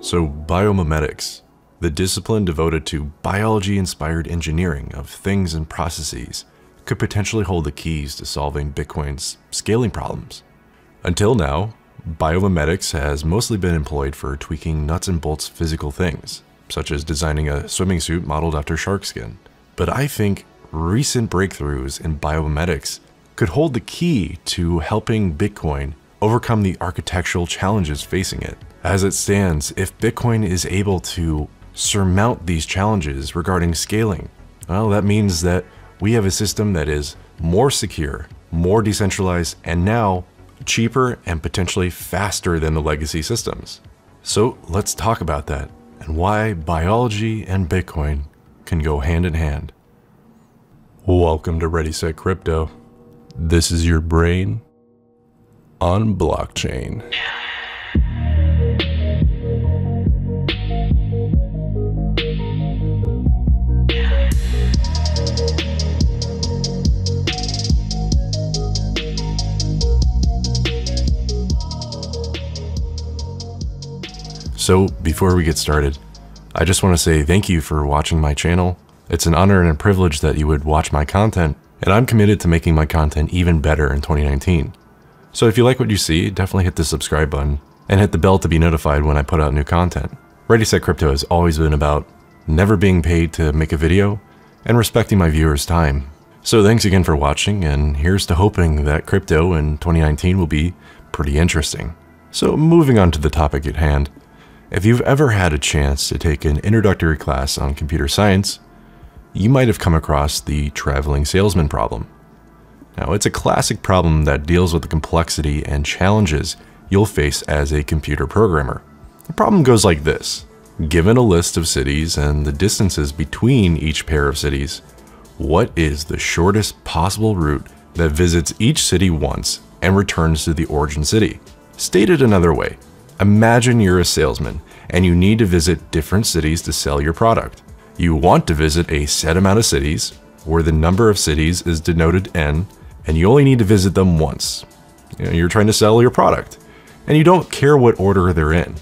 So biomimetics, the discipline devoted to biology-inspired engineering of things and processes, could potentially hold the keys to solving Bitcoin's scaling problems. Until now, biomimetics has mostly been employed for tweaking nuts and bolts physical things, such as designing a swimming suit modeled after shark skin. But I think recent breakthroughs in biomimetics could hold the key to helping Bitcoin overcome the architectural challenges facing it. As it stands, if Bitcoin is able to surmount these challenges regarding scaling, well, that means that we have a system that is more secure, more decentralized, and now cheaper and potentially faster than the legacy systems. So let's talk about that and why biology and Bitcoin can go hand in hand. Welcome to ReadySetCrypto. This is your brain on blockchain. So before we get started, I just want to say thank you for watching my channel. It's an honor and a privilege that you would watch my content, and I'm committed to making my content even better in 2019. So if you like what you see, definitely hit the subscribe button and hit the bell to be notified when I put out new content. ReadySetCrypto has always been about never being paid to make a video and respecting my viewers' time. So thanks again for watching, and here's to hoping that crypto in 2019 will be pretty interesting. So moving on to the topic at hand. If you've ever had a chance to take an introductory class on computer science, you might have come across the traveling salesman problem. Now, it's a classic problem that deals with the complexity and challenges you'll face as a computer programmer. The problem goes like this. Given a list of cities and the distances between each pair of cities, what is the shortest possible route that visits each city once and returns to the origin city? Stated another way, imagine you're a salesman and you need to visit different cities to sell your product. You want to visit a set amount of cities where the number of cities is denoted N, and you only need to visit them once. You're trying to sell your product and you don't care what order they're in.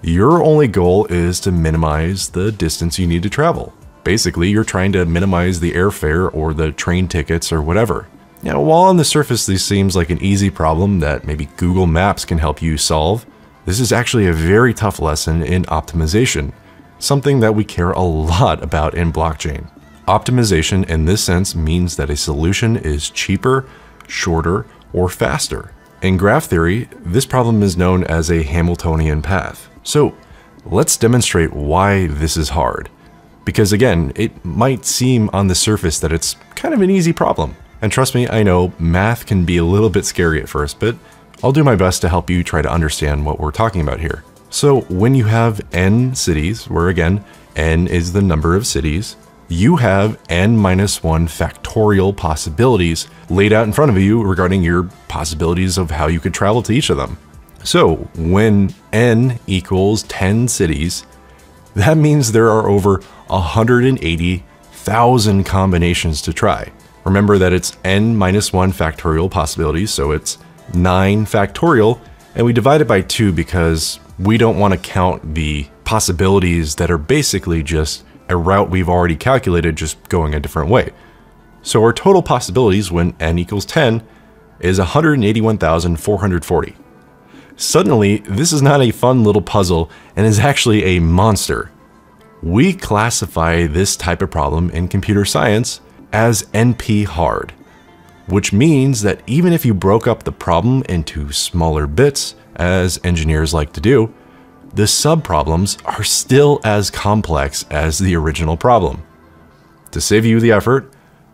Your only goal is to minimize the distance you need to travel. Basically, you're trying to minimize the airfare or the train tickets or whatever. Now, while on the surface this seems like an easy problem that maybe Google Maps can help you solve, this is actually a very tough lesson in optimization, something that we care a lot about in blockchain. Optimization in this sense means that a solution is cheaper, shorter, or faster. In graph theory, this problem is known as a Hamiltonian path. So let's demonstrate why this is hard. Because again, it might seem on the surface that it's kind of an easy problem. And trust me, I know math can be a little bit scary at first, but I'll do my best to help you try to understand what we're talking about here. So when you have n cities, where again, n is the number of cities, you have n-1 factorial possibilities laid out in front of you regarding your possibilities of how you could travel to each of them. So when n equals 10 cities, that means there are over 180,000 combinations to try. Remember that it's n-1 factorial possibilities, so it's 9 factorial, and we divide it by 2 because we don't want to count the possibilities that are basically just a route we've already calculated just going a different way. So our total possibilities when n equals 10 is 181,440. Suddenly, this is not a fun little puzzle and is actually a monster. We classify this type of problem in computer science as NP hard, which means that even if you broke up the problem into smaller bits, as engineers like to do, the subproblems are still as complex as the original problem. To save you the effort,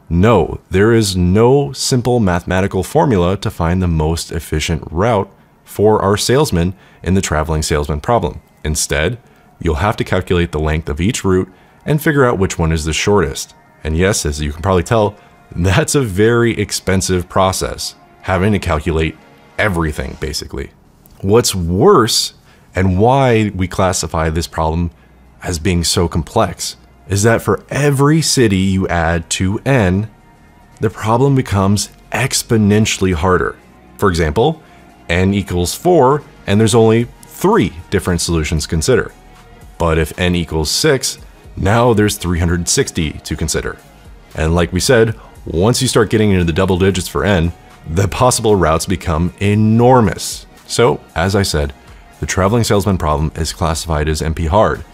no, there is no simple mathematical formula to find the most efficient route for our salesman in the traveling salesman problem. Instead, you'll have to calculate the length of each route and figure out which one is the shortest. And yes, as you can probably tell, that's a very expensive process, having to calculate everything basically. What's worse, and why we classify this problem as being so complex, is that for every city you add to n, the problem becomes exponentially harder. For example, n equals 4, and there's only 3 different solutions to consider. But if n equals 6, now there's 360 to consider. And like we said, once you start getting into the double digits for n, the possible routes become enormous. So, as I said, the traveling salesman problem is classified as NP hard,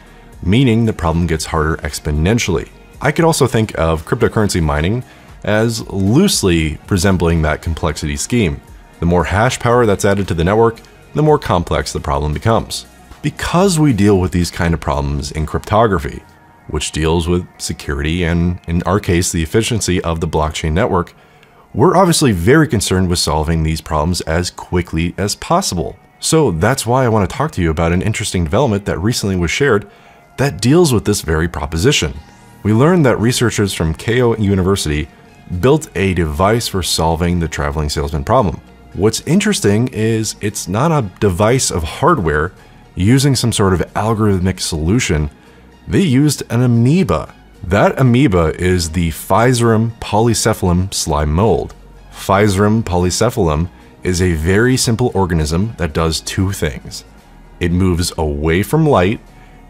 meaning the problem gets harder exponentially. I could also think of cryptocurrency mining as loosely resembling that complexity scheme. The more hash power that's added to the network, the more complex the problem becomes. Because we deal with these kind of problems in cryptography, which deals with security and, in our case, the efficiency of the blockchain network, we're obviously very concerned with solving these problems as quickly as possible. So that's why I want to talk to you about an interesting development that recently was shared that deals with this very proposition. We learned that researchers from Keio University built a device for solving the traveling salesman problem. What's interesting is it's not a device of hardware using some sort of algorithmic solution. They used an amoeba. That amoeba is the Physarum polycephalum slime mold. Physarum polycephalum is a very simple organism that does two things. It moves away from light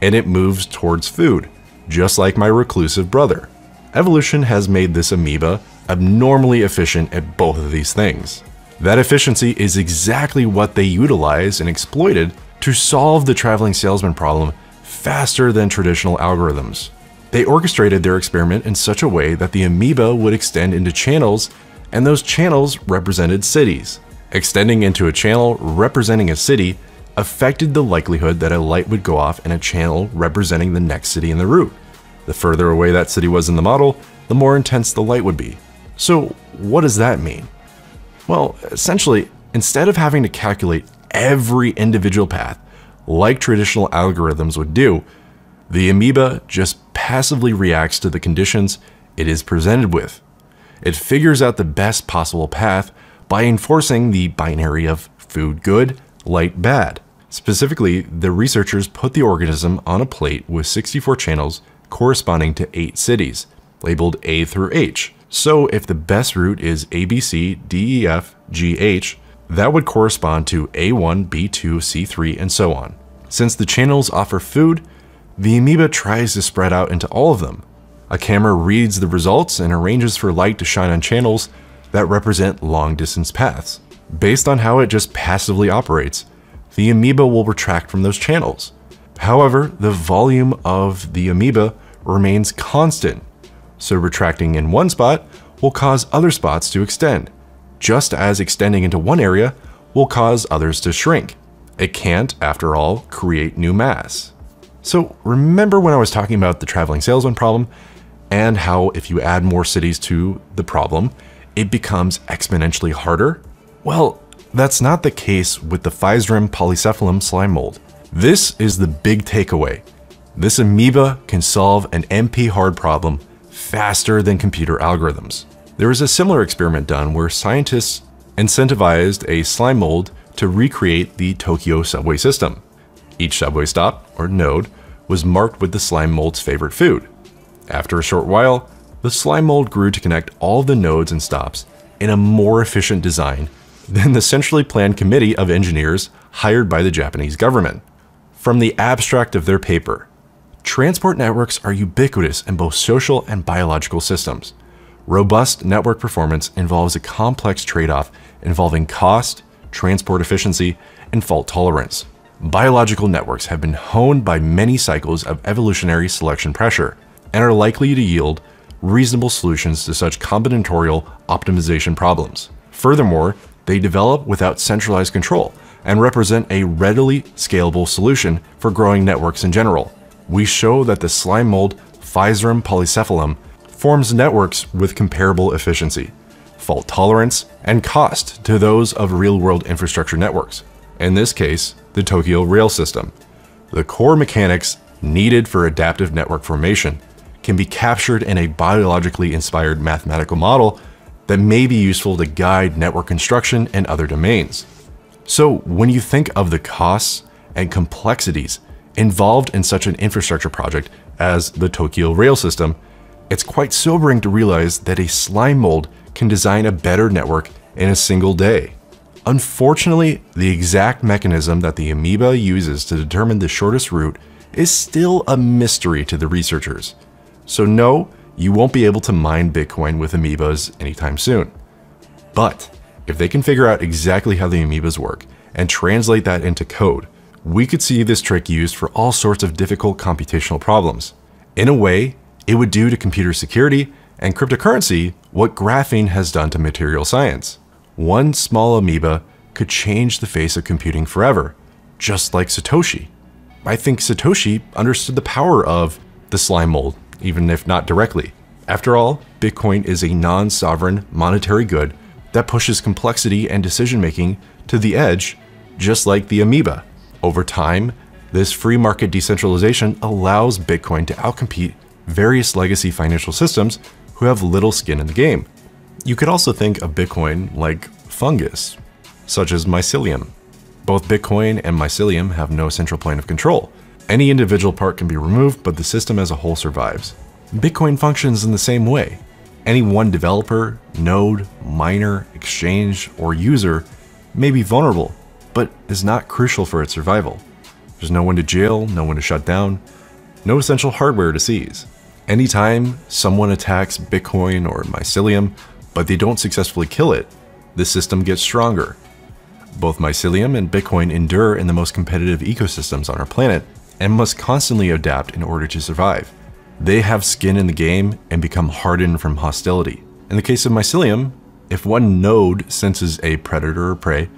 and it moves towards food, just like my reclusive brother. Evolution has made this amoeba abnormally efficient at both of these things. That efficiency is exactly what they utilized and exploited to solve the traveling salesman problem faster than traditional algorithms. They orchestrated their experiment in such a way that the amoeba would extend into channels, and those channels represented cities. Extending into a channel representing a city affected the likelihood that a light would go off in a channel representing the next city in the route. The further away that city was in the model, the more intense the light would be. So what does that mean? Well, essentially, instead of having to calculate every individual path like traditional algorithms would do, the amoeba just passively reacts to the conditions it is presented with. It figures out the best possible path by enforcing the binary of food good, light bad. Specifically, the researchers put the organism on a plate with 64 channels corresponding to 8 cities, labeled A through H. So if the best route is ABC, DEF, GH, that would correspond to A1, B2, C3, and so on. Since the channels offer food, the amoeba tries to spread out into all of them. A camera reads the results and arranges for light to shine on channels that represent long-distance paths. Based on how it just passively operates, the amoeba will retract from those channels. However, the volume of the amoeba remains constant, so retracting in one spot will cause other spots to extend, just as extending into one area will cause others to shrink. It can't, after all, create new mass. So remember when I was talking about the traveling salesman problem and how if you add more cities to the problem, it becomes exponentially harder? Well, that's not the case with the Physarum polycephalum slime mold. This is the big takeaway. This amoeba can solve an NP hard problem faster than computer algorithms. There was a similar experiment done where scientists incentivized a slime mold to recreate the Tokyo subway system. Each subway stop, or node, was marked with the slime mold's favorite food. After a short while, the slime mold grew to connect all of the nodes and stops in a more efficient design than the centrally planned committee of engineers hired by the Japanese government. From the abstract of their paper, transport networks are ubiquitous in both social and biological systems. Robust network performance involves a complex trade-off involving cost, transport efficiency, and fault tolerance. Biological networks have been honed by many cycles of evolutionary selection pressure and are likely to yield reasonable solutions to such combinatorial optimization problems. Furthermore, they develop without centralized control and represent a readily scalable solution for growing networks in general. We show that the slime mold Physarum polycephalum forms networks with comparable efficiency, fault tolerance, and cost to those of real-world infrastructure networks. In this case, the Tokyo rail system. The core mechanics needed for adaptive network formation can be captured in a biologically inspired mathematical model that may be useful to guide network construction in other domains. So when you think of the costs and complexities involved in such an infrastructure project as the Tokyo rail system, it's quite sobering to realize that a slime mold can design a better network in a single day. Unfortunately, the exact mechanism that the amoeba uses to determine the shortest route is still a mystery to the researchers. So no, you won't be able to mine Bitcoin with amoebas anytime soon. But if they can figure out exactly how the amoebas work and translate that into code, we could see this trick used for all sorts of difficult computational problems. In a way, it would do to computer security and cryptocurrency what graphene has done to material science. One small amoeba could change the face of computing forever, just like Satoshi. I think Satoshi understood the power of the slime mold, even if not directly. After all, Bitcoin is a non-sovereign monetary good that pushes complexity and decision-making to the edge, just like the amoeba. Over time, this free market decentralization allows Bitcoin to outcompete various legacy financial systems who have little skin in the game. You could also think of Bitcoin like fungus, such as mycelium. Both Bitcoin and mycelium have no central point of control. Any individual part can be removed, but the system as a whole survives. Bitcoin functions in the same way. Any one developer, node, miner, exchange, or user may be vulnerable, but is not crucial for its survival. There's no one to jail, no one to shut down, no essential hardware to seize. Anytime someone attacks Bitcoin or mycelium, but they don't successfully kill it, the system gets stronger. Both mycelium and Bitcoin endure in the most competitive ecosystems on our planet and must constantly adapt in order to survive. They have skin in the game and become hardened from hostility. In the case of mycelium, if one node senses a predator or prey,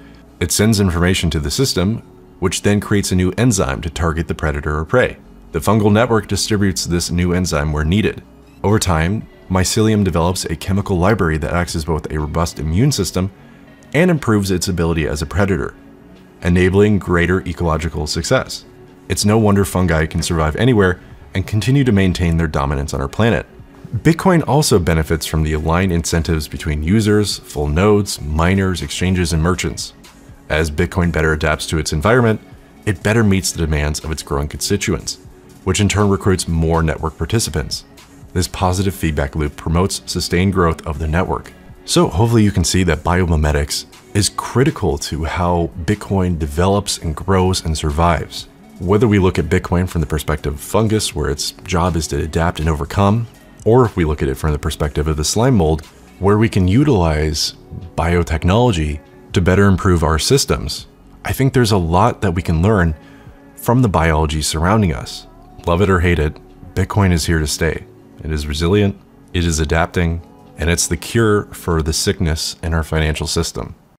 it sends information to the system, which then creates a new enzyme to target the predator or prey. The fungal network distributes this new enzyme where needed. Over time, mycelium develops a chemical library that acts as both a robust immune system and improves its ability as a predator, enabling greater ecological success. It's no wonder fungi can survive anywhere and continue to maintain their dominance on our planet. Bitcoin also benefits from the aligned incentives between users, full nodes, miners, exchanges, and merchants. As Bitcoin better adapts to its environment, it better meets the demands of its growing constituents, which in turn recruits more network participants. This positive feedback loop promotes sustained growth of the network. So hopefully you can see that biomimetics is critical to how Bitcoin develops and grows and survives. Whether we look at Bitcoin from the perspective of fungus, where its job is to adapt and overcome, or if we look at it from the perspective of the slime mold, where we can utilize biotechnology to better improve our systems, I think there's a lot that we can learn from the biology surrounding us. Love it or hate it, Bitcoin is here to stay. It is resilient, it is adapting, and it's the cure for the sickness in our financial system.